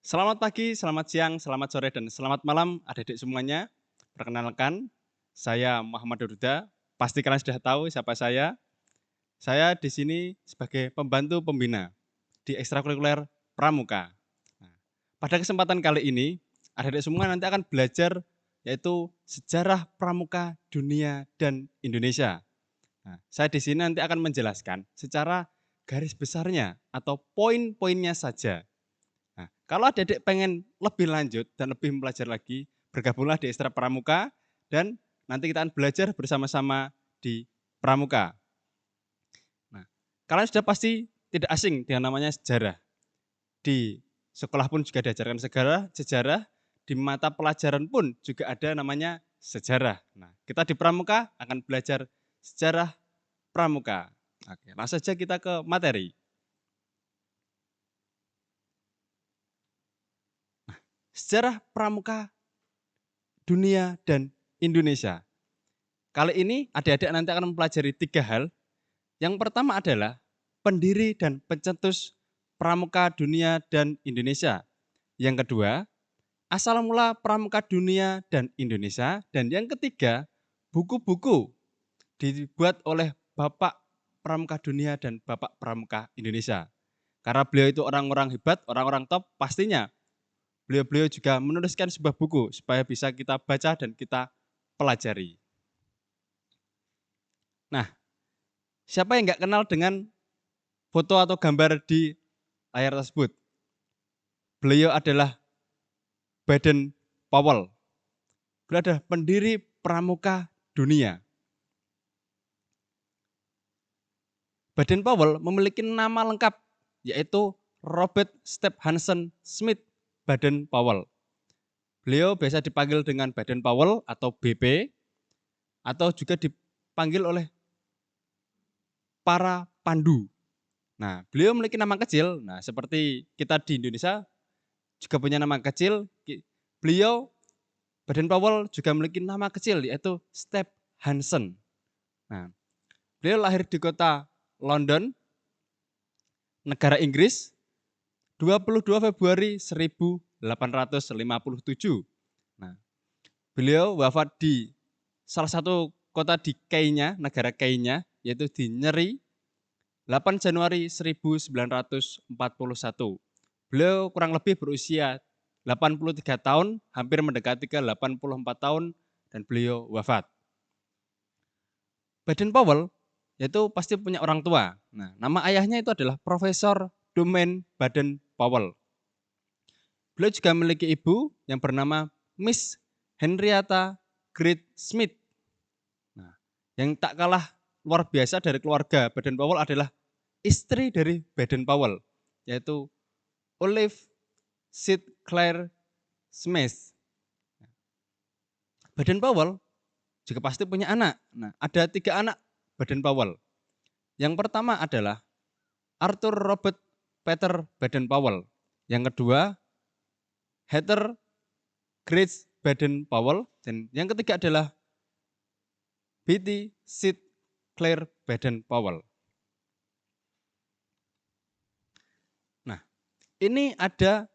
Selamat pagi, selamat siang, selamat sore, dan selamat malam adik-adik semuanya. Perkenalkan, saya Muhammad Duda. Pasti kalian sudah tahu siapa saya. Saya di sini sebagai pembantu pembina di ekstrakurikuler Pramuka. Nah, pada kesempatan kali ini, adik-adik semua nanti akan belajar yaitu sejarah Pramuka dunia dan Indonesia. Nah, saya di sini nanti akan menjelaskan secara garis besarnya atau poin-poinnya saja. Nah, kalau adik-adik pengen lebih lanjut dan lebih mempelajari lagi, bergabunglah di Ekstra Pramuka dan nanti kita akan belajar bersama-sama di Pramuka. Nah, kalian sudah pasti tidak asing dengan namanya sejarah. Di sekolah pun juga diajarkan sejarah, di mata pelajaran pun juga ada namanya sejarah. Nah, kita di Pramuka akan belajar sejarah Pramuka. Oke, langsung saja kita ke materi. Sejarah Pramuka dunia dan Indonesia. Kali ini adik-adik nanti akan mempelajari 3 hal. Yang pertama adalah pendiri dan pencetus Pramuka Dunia dan Indonesia. Yang kedua, asal mula Pramuka Dunia dan Indonesia. Dan yang ketiga, buku-buku dibuat oleh Bapak Pramuka Dunia dan Bapak Pramuka Indonesia. Karena beliau itu orang-orang hebat, orang-orang top, pastinya beliau-beliau juga menuliskan sebuah buku supaya bisa kita baca dan kita pelajari. Nah, siapa yang nggak kenal dengan foto atau gambar di layar tersebut? Beliau adalah Baden Powell. Beliau adalah pendiri Pramuka Dunia. Baden Powell memiliki nama lengkap yaitu Robert Stephenson Smith Baden Powell. Beliau biasa dipanggil dengan Baden Powell atau BP atau juga dipanggil oleh para pandu. Nah, beliau memiliki nama kecil. Nah, seperti kita di Indonesia juga punya nama kecil. Beliau Baden Powell juga memiliki nama kecil yaitu Step Hansen. Nah, beliau lahir di kota London, negara Inggris, 22 Februari 1857. Nah, beliau wafat di salah satu kota di Kenya, negara Kenya, yaitu di Nyeri, 8 Januari 1941. Beliau kurang lebih berusia 83 tahun, hampir mendekati ke 84 tahun, dan beliau wafat. Baden Powell yaitu pasti punya orang tua. Nah, nama ayahnya itu adalah Profesor Domain Baden Powell. Beliau juga memiliki ibu yang bernama Miss Henrietta Great Smith. Nah, yang tak kalah luar biasa dari keluarga Baden Powell adalah istri dari Baden Powell, yaitu Olive Sid Claire Smith. Baden Powell juga pasti punya anak. Nah, ada 3 anak Baden Powell. Yang pertama adalah Arthur Robert Peter Baden Powell. Yang kedua, Heather Grace Baden Powell. Dan yang ketiga adalah Betty Sid Claire Baden Powell. Nah, ini ada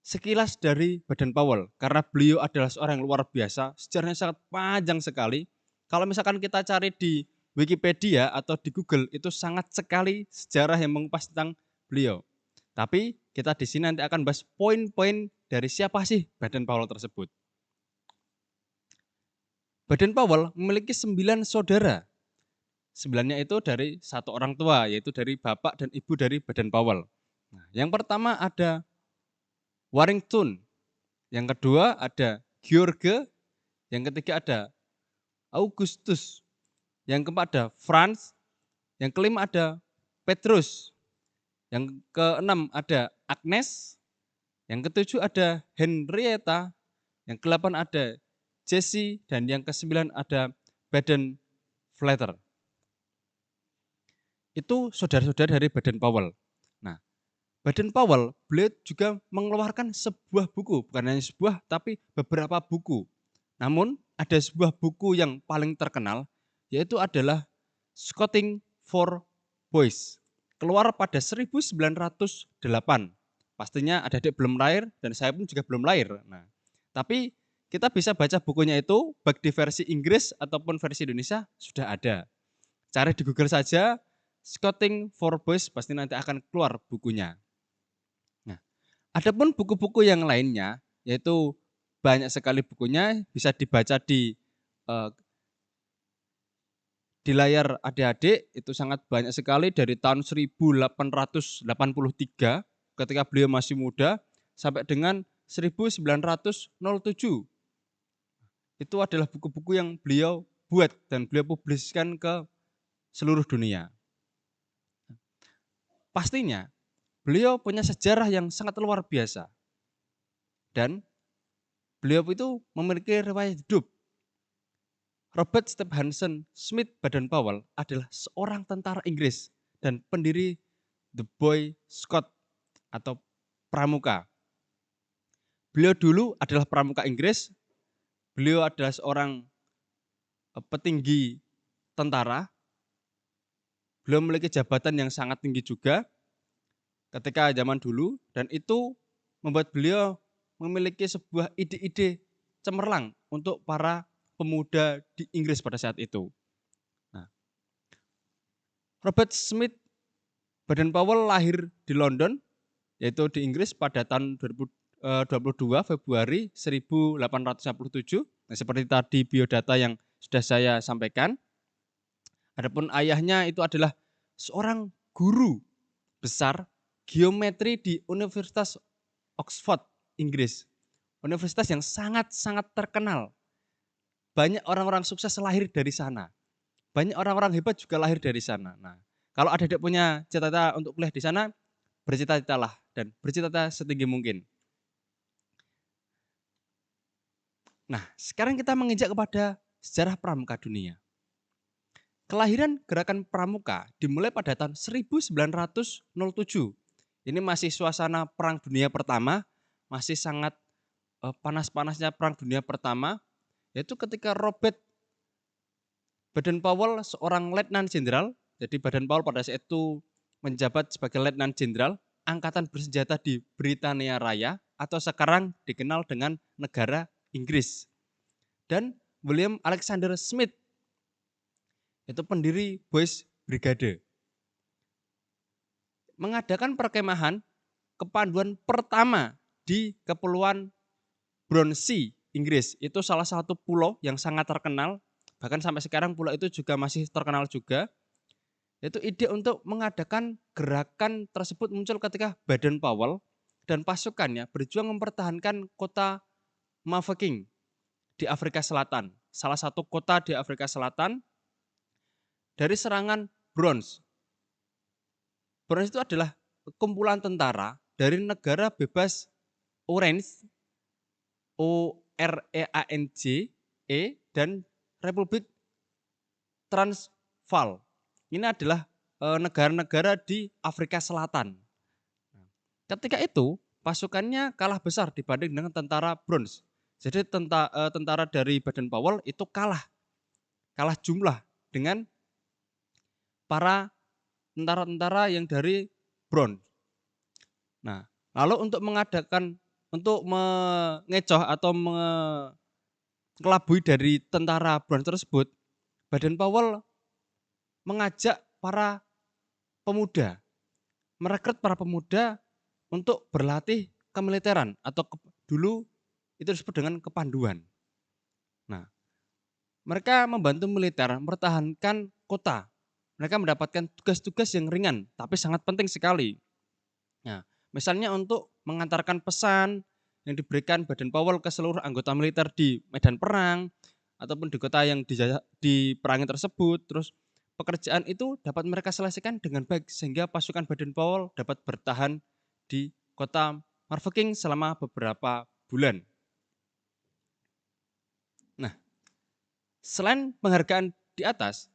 sekilas dari Baden Powell. Karena beliau adalah seorang yang luar biasa, sejarahnya sangat panjang sekali. Kalau misalkan kita cari di Wikipedia atau di Google, itu sangat sekali sejarah yang mengupas tentang beliau. Tapi kita di sini nanti akan bahas poin-poin dari siapa sih Baden Powell tersebut. Baden Powell memiliki 9 saudara. 9-nya itu dari satu orang tua, yaitu dari bapak dan ibu dari Baden Powell. Nah, yang pertama ada Warrington, yang kedua ada George, yang ketiga ada Augustus, yang keempat ada Franz, yang kelima ada Petrus, yang keenam ada Agnes, yang ketujuh ada Henrietta, yang kedelapan ada Jesse, dan yang kesembilan ada Baden Flatter. Itu saudara-saudara dari Baden Powell. Nah, Baden Powell beliau juga mengeluarkan sebuah buku, bukan hanya sebuah tapi beberapa buku. Namun ada sebuah buku yang paling terkenal yaitu adalah Scouting for Boys. Keluar pada 1908. pastinya adik-adik belum lahir dan saya pun juga belum lahir. Nah, tapi kita bisa baca bukunya itu baik di versi Inggris ataupun versi Indonesia sudah ada. Cari di Google saja, Scouting for Boys, pasti nanti akan keluar bukunya. Nah, adapun buku-buku yang lainnya, yaitu banyak sekali bukunya, bisa dibaca eh, di layar adik-adik, itu sangat banyak sekali dari tahun 1883 ketika beliau masih muda sampai dengan 1907. Itu adalah buku-buku yang beliau buat dan beliau publiskan ke seluruh dunia. Pastinya beliau punya sejarah yang sangat luar biasa. Dan beliau itu memiliki riwayat hidup. Robert Stephenson Smith Baden-Powell adalah seorang tentara Inggris dan pendiri The Boy Scout atau pramuka. Beliau dulu adalah pramuka Inggris. Beliau adalah seorang petinggi tentara. Beliau memiliki jabatan yang sangat tinggi juga ketika zaman dulu, dan itu membuat beliau memiliki sebuah ide-ide cemerlang untuk para pemuda di Inggris pada saat itu. Nah, Robert Smith Baden-Powell lahir di London, yaitu di Inggris pada tahun 22 Februari 1857. Nah, seperti tadi biodata yang sudah saya sampaikan. Adapun ayahnya itu adalah seorang guru besar geometri di Universitas Oxford, Inggris. Universitas yang sangat-sangat terkenal. Banyak orang-orang sukses lahir dari sana. Banyak orang-orang hebat juga lahir dari sana. Nah, kalau adik-adik punya cita-cita untuk kuliah di sana, bercita-citalah dan bercita-cita setinggi mungkin. Nah, sekarang kita menginjak kepada sejarah pramuka dunia. Kelahiran gerakan pramuka dimulai pada tahun 1907. Ini masih suasana Perang Dunia Pertama, masih sangat panas-panasnya Perang Dunia Pertama, yaitu ketika Robert Baden-Powell, seorang letnan jenderal, jadi Baden-Powell pada saat itu menjabat sebagai letnan jenderal angkatan bersenjata di Britania Raya atau sekarang dikenal dengan negara Inggris. Dan William Alexander Smith, itu pendiri Boys Brigade, mengadakan perkemahan kepanduan pertama di Kepulauan Bronsea, Inggris. Itu salah satu pulau yang sangat terkenal, bahkan sampai sekarang pulau itu juga masih terkenal juga. Yaitu ide untuk mengadakan gerakan tersebut muncul ketika Baden-Powell dan pasukannya berjuang mempertahankan kota Mafeking di Afrika Selatan. Salah satu kota di Afrika Selatan dari serangan Bronze. Bronze itu adalah kumpulan tentara dari negara bebas Orange, OREANJ, dan Republik Transvaal. Ini adalah negara-negara di Afrika Selatan. Ketika itu pasukannya kalah besar dibanding dengan tentara Bronze. Jadi tentara dari Baden-Powell itu kalah jumlah dengan para tentara-tentara yang dari Bronze. Nah, lalu untuk mengecoh atau mengelabui dari tentara Bronze tersebut, Baden-Powell mengajak para pemuda, merekrut para pemuda untuk berlatih kemiliteran atau dulu itu disebut dengan kepanduan. Nah, mereka membantu militer mempertahankan kota. Mereka mendapatkan tugas-tugas yang ringan, tapi sangat penting sekali. Nah, misalnya untuk mengantarkan pesan yang diberikan Baden-Powell ke seluruh anggota militer di medan perang, ataupun di kota yang diperangi tersebut. Terus pekerjaan itu dapat mereka selesaikan dengan baik, sehingga pasukan Baden-Powell dapat bertahan di kota Mafeking selama beberapa bulan. Nah, selain penghargaan di atas,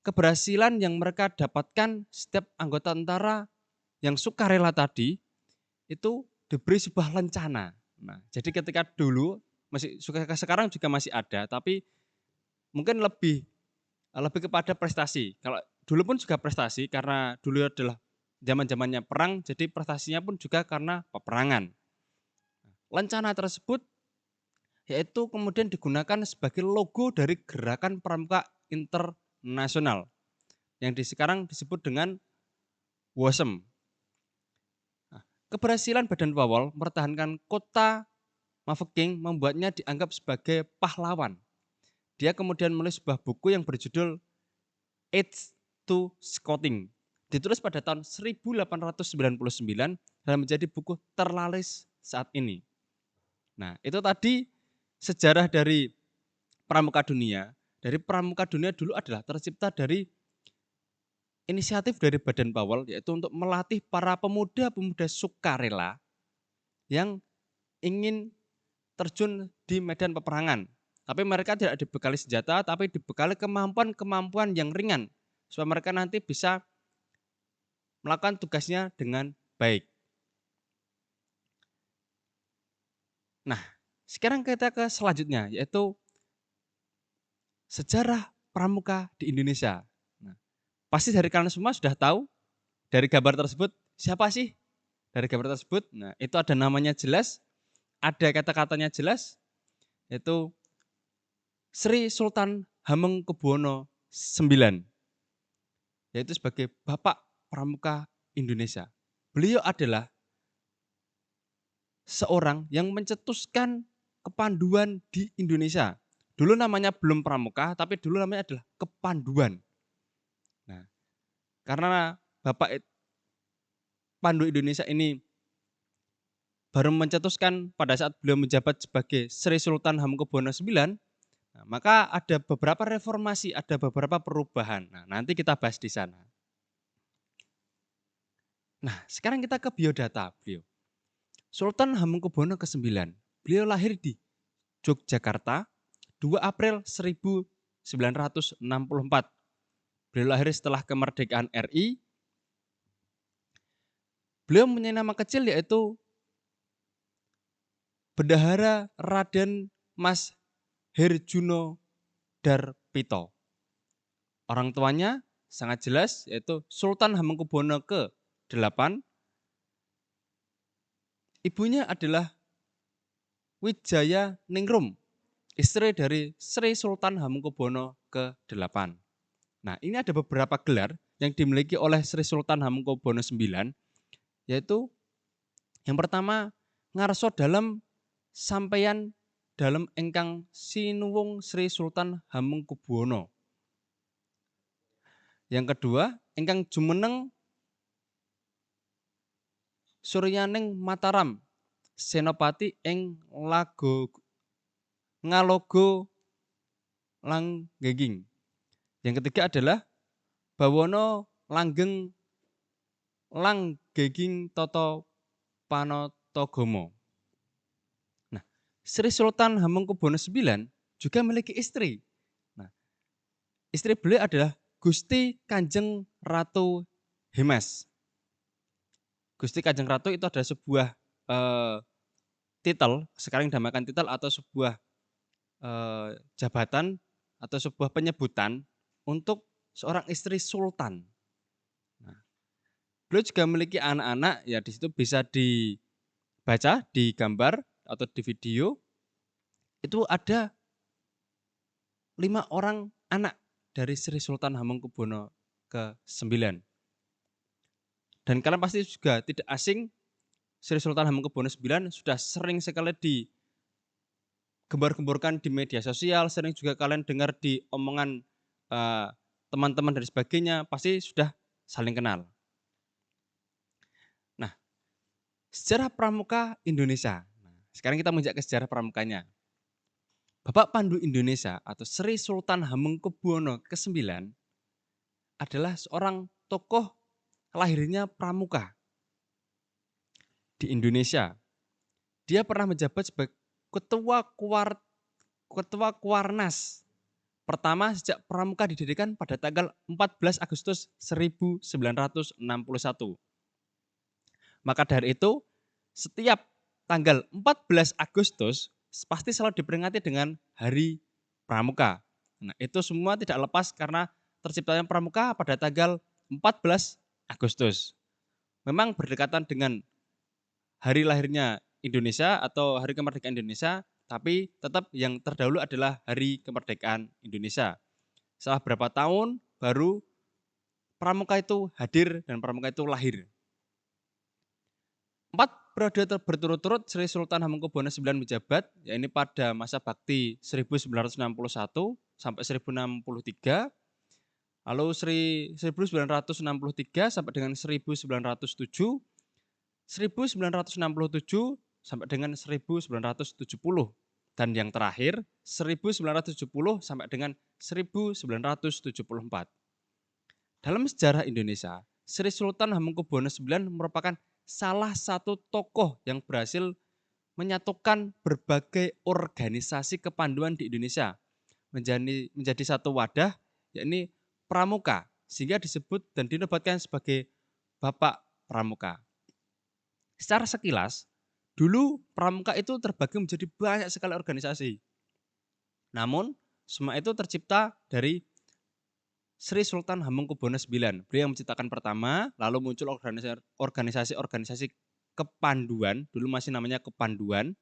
keberhasilan yang mereka dapatkan setiap anggota tentara yang sukarela tadi itu diberi sebuah lencana. Nah, jadi ketika dulu sekarang juga masih ada, tapi mungkin lebih kepada prestasi. Kalau dulu pun juga prestasi karena dulu adalah zaman-zamannya perang, jadi prestasinya pun juga karena peperangan. Lencana tersebut yaitu kemudian digunakan sebagai logo dari Gerakan Pramuka Internasional yang sekarang disebut dengan WOSM. Nah, keberhasilan Badan Bawal mempertahankan kota Mafeking membuatnya dianggap sebagai pahlawan. Dia kemudian menulis sebuah buku yang berjudul Ode to Scouting. Ditulis pada tahun 1899 dan menjadi buku terlaris saat ini. Nah, itu tadi sejarah dari pramuka dunia. Dari pramuka dunia dulu adalah tercipta dari inisiatif dari Badan Bawal, yaitu untuk melatih para pemuda-pemuda sukarela yang ingin terjun di medan peperangan. Tapi mereka tidak dibekali senjata, tapi dibekali kemampuan-kemampuan yang ringan, supaya mereka nanti bisa melakukan tugasnya dengan baik. Nah, sekarang kita ke selanjutnya, yaitu sejarah pramuka di Indonesia. Nah, pasti dari kalian semua sudah tahu dari gambar tersebut siapa sih dari gambar tersebut. Nah, itu ada namanya jelas, ada kata-katanya jelas, yaitu Sri Sultan Hamengkubuwono IX, yaitu sebagai Bapak Pramuka Indonesia. Beliau adalah seorang yang mencetuskan kepanduan di Indonesia. Dulu namanya belum pramuka, tapi dulu namanya adalah kepanduan. Nah, karena Bapak Pandu Indonesia ini baru mencetuskan pada saat beliau menjabat sebagai Sri Sultan Hamengkubuwono IX, nah, maka ada beberapa reformasi, ada beberapa perubahan. Nah, nanti kita bahas di sana. Nah, sekarang kita ke biodata beliau. Sultan Hamengkubuwono ke-9. Beliau lahir di Yogyakarta 2 April 1964. Beliau lahir setelah kemerdekaan RI. Beliau mempunyai nama kecil yaitu Bendahara Raden Mas Herjuno Darpito. Orang tuanya sangat jelas yaitu Sultan Hamengkubuwono ke-8. Ibunya adalah Wijaya Ningrum, istri dari Sri Sultan Hamengkubuwono ke-8. Nah, ini ada beberapa gelar yang dimiliki oleh Sri Sultan Hamengkubuwono IX, yaitu yang pertama ngarso dalam sampeyan dalam engkang sinuwung Sri Sultan Hamengkubuwono. Yang kedua, engkang jumeneng suryaning Mataram Senopati ing Ngalogo Langgenging. Yang ketiga adalah Bawono Langgeng Langgenging Toto Panotogomo. Nah, Sri Sultan Hamengkubuwono IX juga memiliki istri. Nah, istri beliau adalah Gusti Kanjeng Ratu Hemas. Gusti Kanjeng Ratu itu adalah sebuah titel, sekarang dinamakan titel atau sebuah jabatan atau sebuah penyebutan untuk seorang istri sultan. Nah, beliau juga memiliki anak-anak, ya di situ bisa dibaca di gambar atau di video. Itu ada 5 orang anak dari Sri Sultan Hamengkubuwono ke-9. Dan kalian pasti juga tidak asing, Sri Sultan Hamengkubuwono IX sudah sering sekali digembar-gemborkan di media sosial, sering juga kalian dengar di omongan teman-teman dan sebagainya, pasti sudah saling kenal. Nah, sejarah pramuka Indonesia. Nah, sekarang kita menginjak ke sejarah pramukanya. Bapak Pandu Indonesia atau Sri Sultan Hamengkubuwono ke-9 adalah seorang tokoh lahirnya pramuka di Indonesia. Dia pernah menjabat sebagai ketua Kuarnas pertama sejak pramuka didirikan pada tanggal 14 Agustus 1961. Maka dari itu, setiap tanggal 14 Agustus pasti selalu diperingati dengan Hari Pramuka. Nah, itu semua tidak lepas karena terciptanya pramuka pada tanggal 14 Agustus. memang berdekatan dengan hari lahirnya Indonesia atau hari kemerdekaan Indonesia, tapi tetap yang terdahulu adalah hari kemerdekaan Indonesia. Setelah berapa tahun baru Pramuka itu hadir dan Pramuka itu lahir. 4 periode berturut-turut Sri Sultan Hamengkubuwono IX menjabat, yakni pada masa bakti 1961 sampai 1063, lalu 1963 sampai dengan 1907, 1967 sampai dengan 1970, dan yang terakhir 1970 sampai dengan 1974. Dalam sejarah Indonesia, Sri Sultan Hamengkubuwono IX merupakan salah satu tokoh yang berhasil menyatukan berbagai organisasi kepanduan di Indonesia menjadi satu wadah, yakni Pramuka, sehingga disebut dan dinobatkan sebagai Bapak Pramuka. Secara sekilas, dulu Pramuka itu terbagi menjadi banyak sekali organisasi. Namun, semua itu tercipta dari Sri Sultan Hamengkubuwono IX. Beliau yang menciptakan pertama, lalu muncul organisasi-organisasi kepanduan, dulu masih namanya kepanduan,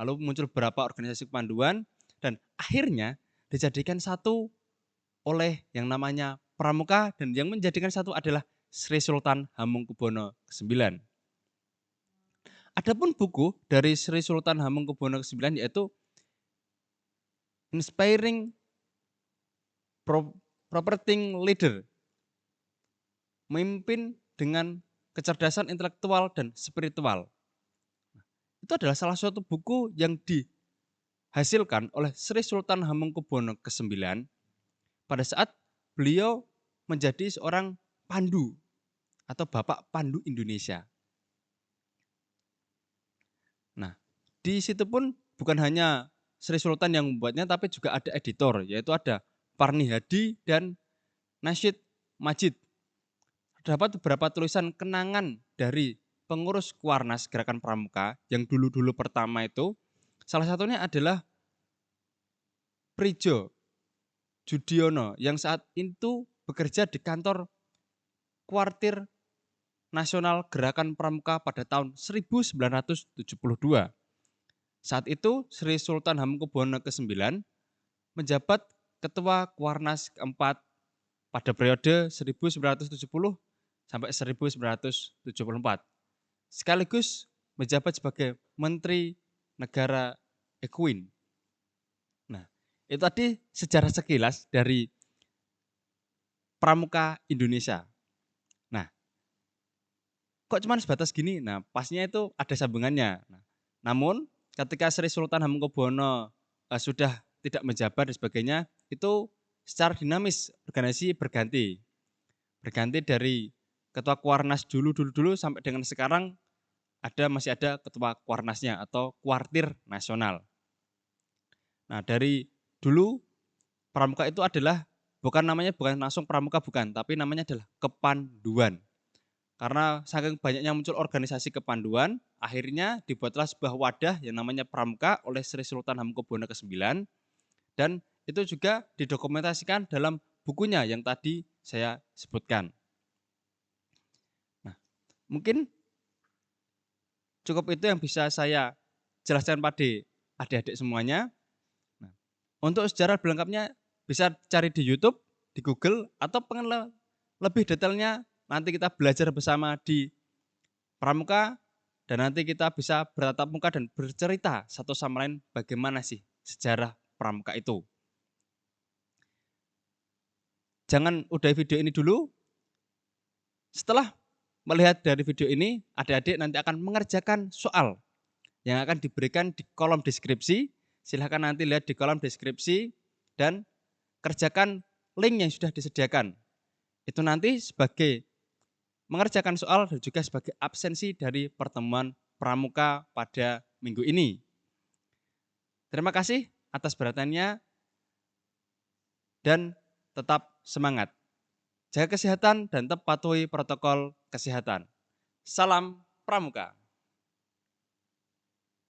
lalu muncul beberapa organisasi kepanduan, dan akhirnya dijadikan satu oleh yang namanya Pramuka, dan yang menjadikan satu adalah Sri Sultan Hamengkubuwono IX. Adapun buku dari Sri Sultan Hamengkubuwono IX yaitu Inspiring Property Leader, memimpin dengan kecerdasan intelektual dan spiritual. Itu adalah salah satu buku yang dihasilkan oleh Sri Sultan Hamengkubuwono IX pada saat beliau menjadi seorang pandu atau Bapak Pandu Indonesia. Nah, di situ pun bukan hanya Sri Sultan yang membuatnya, tapi juga ada editor, yaitu ada Parni Hadi dan Nasyid Majid. Terdapat beberapa tulisan kenangan dari pengurus Kuarnas Gerakan Pramuka yang dulu-dulu pertama itu. Salah satunya adalah Prijo Judiono yang saat itu bekerja di kantor Kuartir Nasional Gerakan Pramuka pada tahun 1972. Saat itu Sri Sultan Hamengkubuwono IX menjabat Ketua Kuarnas keempat pada periode 1970 sampai 1974. Sekaligus menjabat sebagai Menteri Negara Ekuin. Nah, itu tadi sejarah sekilas dari Pramuka Indonesia. Nah, kok cuma sebatas gini? Nah, pastinya itu ada sambungannya. Nah, namun ketika Sri Sultan Hamengkubuwono sudah tidak menjabat dan sebagainya, itu secara dinamis organisasi berganti. Berganti dari ketua Kuarnas dulu sampai dengan sekarang masih ada ketua Kuarnasnya atau Kuartir Nasional. Nah, dari dulu Pramuka itu adalah bukan langsung Pramuka, bukan, tapi namanya adalah Kepanduan. Karena saking banyaknya muncul organisasi kepanduan, akhirnya dibuatlah sebuah wadah yang namanya Pramuka oleh Sri Sultan Hamengkubuwono IX, dan itu juga didokumentasikan dalam bukunya yang tadi saya sebutkan. Nah, mungkin cukup itu yang bisa saya jelaskan pada adik-adik semuanya. Nah, untuk sejarah berlengkapnya bisa cari di YouTube, di Google, atau pengen lebih detailnya nanti kita belajar bersama di Pramuka, dan nanti kita bisa bertatap muka dan bercerita satu sama lain bagaimana sih sejarah Pramuka itu. Jangan udahi video ini dulu. Setelah melihat dari video ini, adik-adik nanti akan mengerjakan soal yang akan diberikan di kolom deskripsi. Silahkan nanti lihat di kolom deskripsi dan kerjakan link yang sudah disediakan. Itu nanti sebagai mengerjakan soal dan juga sebagai absensi dari pertemuan Pramuka pada minggu ini. Terima kasih atas perhatiannya dan tetap semangat. Jaga kesehatan dan tetap patuhi protokol kesehatan. Salam Pramuka.